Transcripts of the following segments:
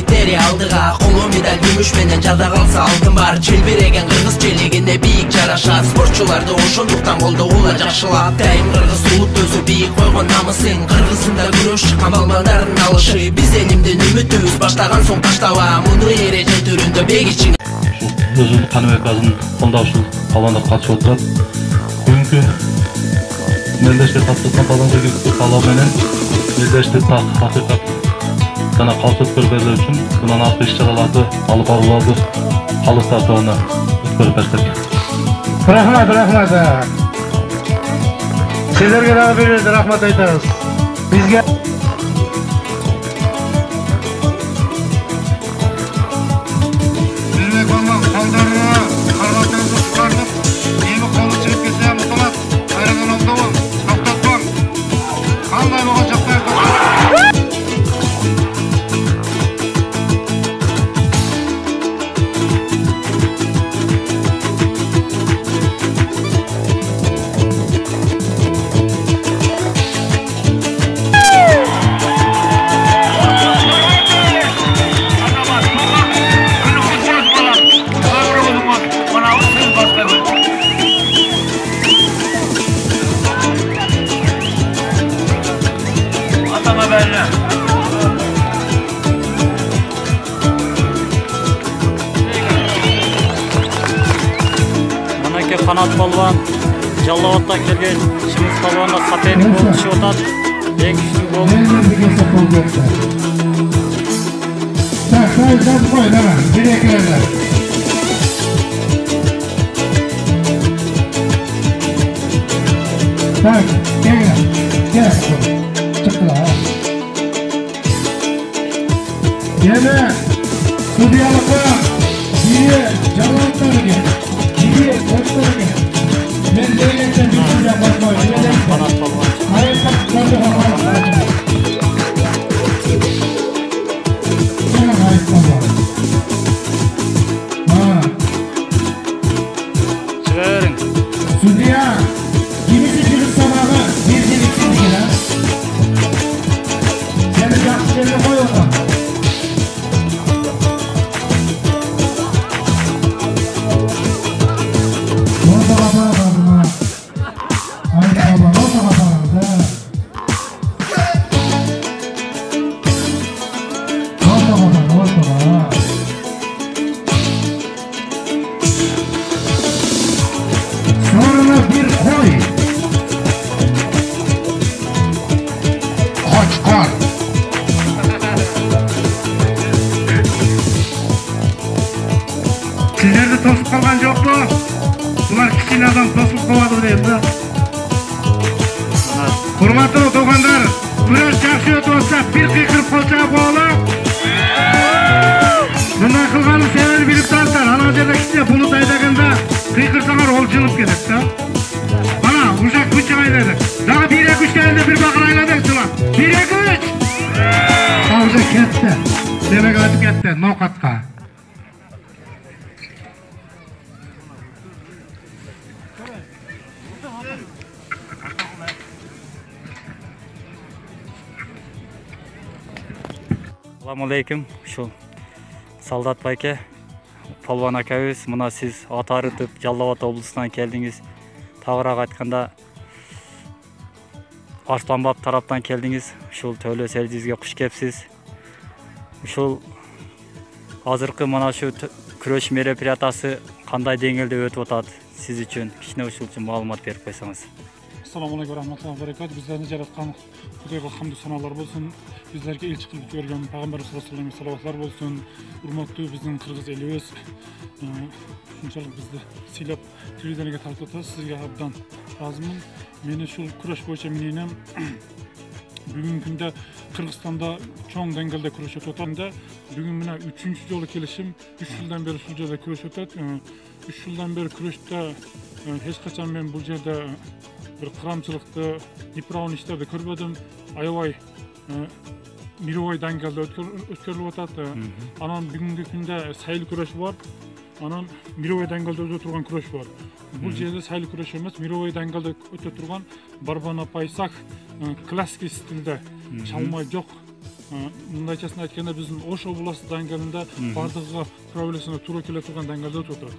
жигиттери алдыга коло медаль күмүш менен жада калса алтын бар. Желбиреген кыргыз челегине бийик жарашат. Спортчуларды ошондуктан колдогула жакшылап. Дайым кыргыз улут өзү бийик койгон намысын. Кыргызында күрөш чыккан балбандардын алышы. Биз элимдин үмүтүбүз баштаган соң таштаба. Муну эреже түрүндө бегичиң. Özgürlük Kanıbekaz'ın қолдаушы қалғанда қатысып отырады. Бүгінгі мелдеште қатысқан қалғанда келісті қалау менен мелдеште тақиқат жана қауіпсіздік көргөзүү үчүн мындан артық иш-чараларды алып барууларды калыс тартууна өткөрүп бердик. Рахмат. Силерге дагы бир рахмат айтабыз. Бизге Kanat Palvan, Жаллабадтан келген Шыңғыс Palvanға соперник болып түсіп отады. Ең күшті гол. Sizlerді тосып қалған жоқ па? Бұлар кішкене адам тосып қалады дейді. Құрметті туғандар, күрес жақсы өтіп отса, бір қиқырып қалса болып. Бұндай қылғанын себебін біліп тұрсыздар. Ана жерде кішкене бұлыт айдағанда қиқырсаңар ол жылып кетеді. Ана, ұшақ күші айдады. Дағы 1-2-3 келді бір бақыр айладық жылап. 1-2-3! Уже кетті. Демек өтіп кетті, науқатқа. Assalamualaikum. Ушул Солдат байке, Palvan акабыз, мына сиз ат арытып Жалал-Абад облусунан келдиңиз. Тагыраак айтканда Арсланбаб тараптан келдиңиз. Ушул Төлө Сердизге куш кепсиз. Ушул азыркы мына шу күрөш мероприятиясы кандай деңгээлде өтүп атат сиз үчүн? Кичине ушул үчүн маалымат берип койсоңуз. Assalamu alaikum rahmatullahi barakatuh. Bizlerni yaratgan Kudayga hamd sanalar bolsun. Bizlerge elçi kılıp görgen Peygamber sallallahu salavatlar bolsun. Urmatlı bizden Kırgız elimiz. Şunçalık bizde silap televizyona tartıştık. Sizge abdan razımın. Meni şu kuraş boyunca mininem bugün günde Kırgızstanda çoğun dengelde kuraş ötüyordu. Bugün mine 3. yolu gelişim 3 yıldan beri şu yerde kuraş ötüyordu. 3 yıldan beri kuraşta hiç kaçan ben bu yerde bir kıramçılıkta, yıprağın işlerde körbedim. Ayavay, mirovay dengelde ötkörülüp otadı. Anan bugünkü günde sayılı kuraş var. Anan mirovay dengelde öte turgan kuraş var. Bu yerde sayılı kuraş emas, mirovay dengelde öte turgan Barbana Paysak klasik stilde çalmay yok мындайчасын айтканда биздин Ош областы деңгээлинде бардыгыга проблемасына туура келе турган деңгээлде өтүп атат.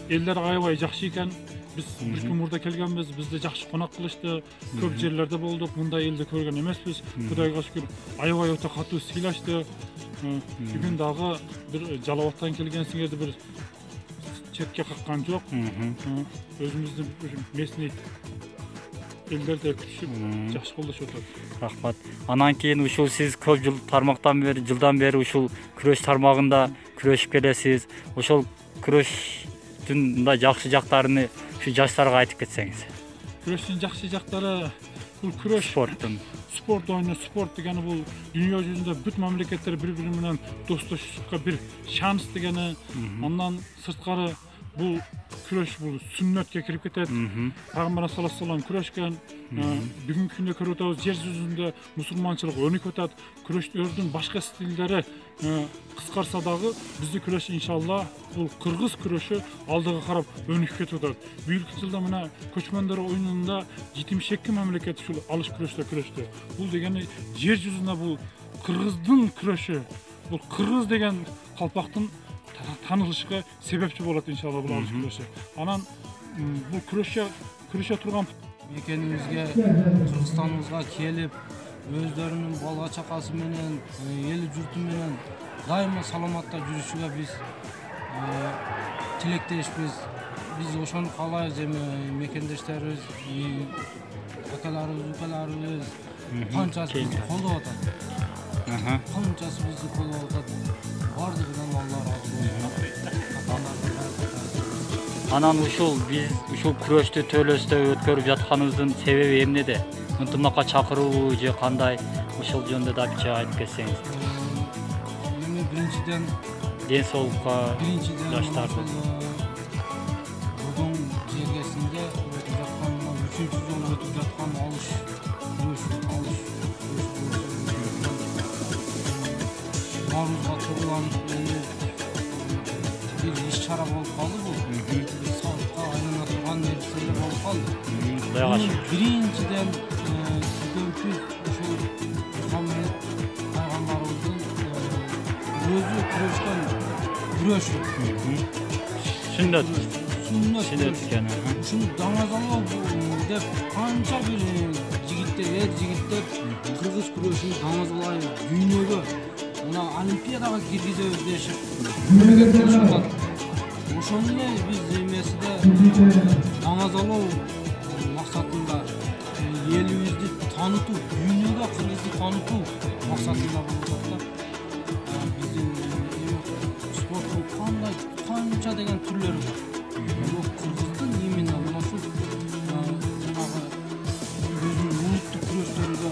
Элдер аябай жакшы экен. Biz bir gün burada kelgenmiz, bizde жақсы қонақ қылышты, көп жерлерде болдық, мындай елді көрген емеспіз. Құдайға шүкір, аябай өте қатты сыйлашты. Бүгін дағы бір Жалауаттан келгенсіңерді бір четке қаққан жоқ. Өзіміздің местный елдерде күтішіп, жақсы қолдаш отыр. Рахмат. Анан кейін ушул сиз көп жылдан бері ушул күрөш тармагында күрөшүп келесиз. Ошол күрөштүн мындай жакшы жактарын şu жаштарга айтып кетсеңиз. Күрөштүн жакшы жактары бул күрөш спорт oyunu, sport degeni bul dünya yüzünde bütün memleketler birbiri менен dostlaşışıkka bir şans degeni. Ondan sırtkarı bu күрөш бул сүннөткө кирип кетет. Пайгамбар саллаллаху алейхи вассалам күрөшкөн. Бүгүнкү күндө көрүп атабыз, жер жүзүндө мусулманчылык өнүкүп атат. Күрөштөрдүн башка стилдери кыскарса дагы бизди күрөш иншалла бул кыргыз күрөшү алдыга карап өнүкүп кетип атат. Бүйүркү жылда мына көчмөндөр оюнунда 72 мамлекет ушул алыш күрөштө күрөштү. Бул дегени жер жүзүндө бул кыргыздын күрөшү, бул кыргыз деген калпактын tanılışıqa sebepçi болады inşallah бұл алыш күрөшү. Анан бұл күрөшө турган мекенибизге, Кыргызстаныбызга келип, өздөрүнүн бала чакасы менен, эл журту менен дайыма саламатта жүрүшүгө биз тилектешпиз. Биз ошону каалайбыз, эми мекендештерибиз, акаларыбыз, канчасы бизди колдоп атат. Канчасы бизди колдоп атат. Бардыгынан Алла разы болсун. Анан биз ушул күрөштү Төлөстө өткөрүп жатканыбыздын себеби эмнеде? Ынтымакка чакыруу же кандай? Ушул жөнүндө да бир айтып кетсеңиз. Эми биринчиден ден соолукка жаштарды Будун жергесинде өтүп жаткан 3-жол өтүп жаткан алыш Maruzga turulan bir iş çara bolup kaldı bu. Sağlıkta aynına turgan neticeler bolup kaldı. Birinciden sizden Muhammed Peygamberimizin özü küreşten küreşi. Sünnet yani. Şunu damazalıyor dep kança bir jigitler Kırgız küreşini damazalıyor dünyada. Ona Olimpiyadaga kirgizебиз дешип мамлекеттер атат. Ошону эле биз эмесиде намазалоо максатында элибизди таанытуу, дүйнөгө кыргызды таанытуу максатында болуп атат. Биздин спорттун канча деген түрлөрү бар. Бул кыргыздын именно мына ушул жанагы өзүнүн улуттук күрөштөрүгө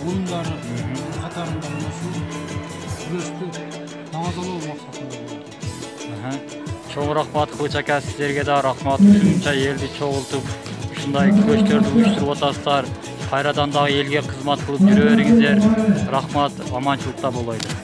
oyunları Katar'ında şu күрөштү тамашалоо максатында болду. Чоң рахмат Кылыч ака, сиздерге да рахмат. Ушунча элди чогултуп, ушундай күрөштөрдү уюштуруп атасыздар. Кайрадан дагы элге кызмат кылып жүрө бериңиздер. Рахмат, аманчылыкта болойлу.